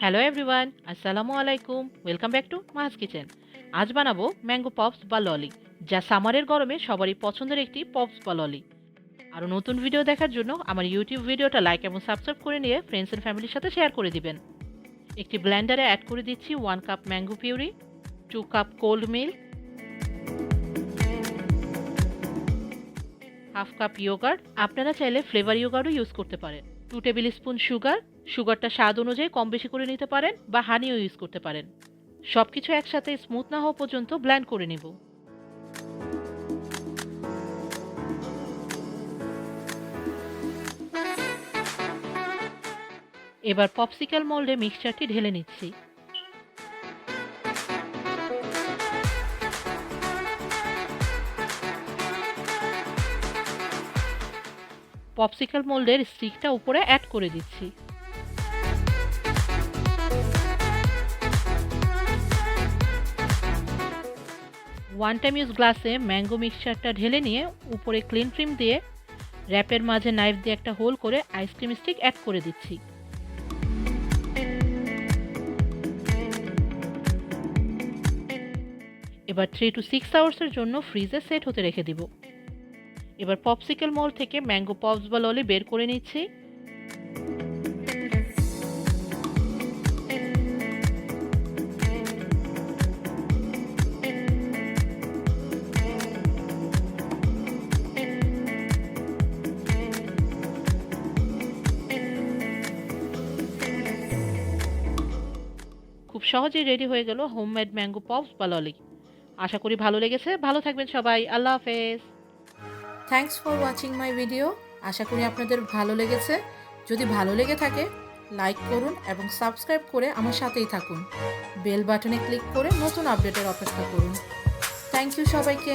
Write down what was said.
Hello everyone, আসসালামু আলাইকুম। Welcome back to Mahaj kitchen. আজ বানাবো ম্যাঙ্গো পপস বা ললি, যা সামারের গরমে সবারই পছন্দের একটি পপস বা ললি। আরও নতুন ভিডিও দেখার জন্য আমার ইউটিউব ভিডিওটা লাইক এবং সাবস্ক্রাইব করে নিয়ে ফ্রেন্ডস অ্যান্ড ফ্যামিলির সাথে শেয়ার করে দিবেন। একটি ব্লেন্ডারে অ্যাড করে দিচ্ছি 1 cup mango puree, 2 cup cold milk, half cup yogurt. আপনারা চাইলে ফ্লেভার ইয়োগার্টও ইউজ করতে পারেন। 2 টেবিল স্পুন সুগার। সুগারটা স্বাদ অনুযায়ী কম বেশি করে নিতে পারেন বা হানিও ইউজ করতে পারেন। সব কিছু একসাথে স্মুথ না হওয়া পর্যন্ত ব্লেন্ড করে নিব। এবার পপসিকল মোল্ডে মিক্সচারটি ঢেলে নিচ্ছি। পপসিকল মোল্ডের স্টিকটা উপরে অ্যাড করে দিচ্ছি। ওয়ান টাইম ইউজ গ্লাসে ম্যাঙ্গো মিক্সচারটা ঢেলে নিয়ে উপরে ক্লিন ফিল্ম দিয়ে র্যাপের মাঝে নাইফ দিয়ে একটা হোল করে আইসক্রিম স্টিক অ্যাড করে দিচ্ছি। এবার 3 to 6 আওয়ার্সের জন্য ফ্রিজে সেট হতে রেখে দিব। এবার পপসিকল মোল্ড থেকে ম্যাঙ্গো পপস বা ললি বের করে নিচ্ছি। খুব সহজেই রেডি হয়ে গেল হোমমেড ম্যাঙ্গো পপস বা ললি। আশা করি ভালো লেগেছে। ভালো থাকবেন সবাই। আল্লাহ হাফেজ। Thanks for watching my video. আশা করি আপনাদের ভালো লেগেছে। যদি ভালো লেগে থাকে লাইক করুন এবং সাবস্ক্রাইব করে আমার সাথেই থাকুন। বেল বাটনে ক্লিক করে নতুন আপডেটের অপেক্ষা করুন। থ্যাংক ইউ সবাইকে।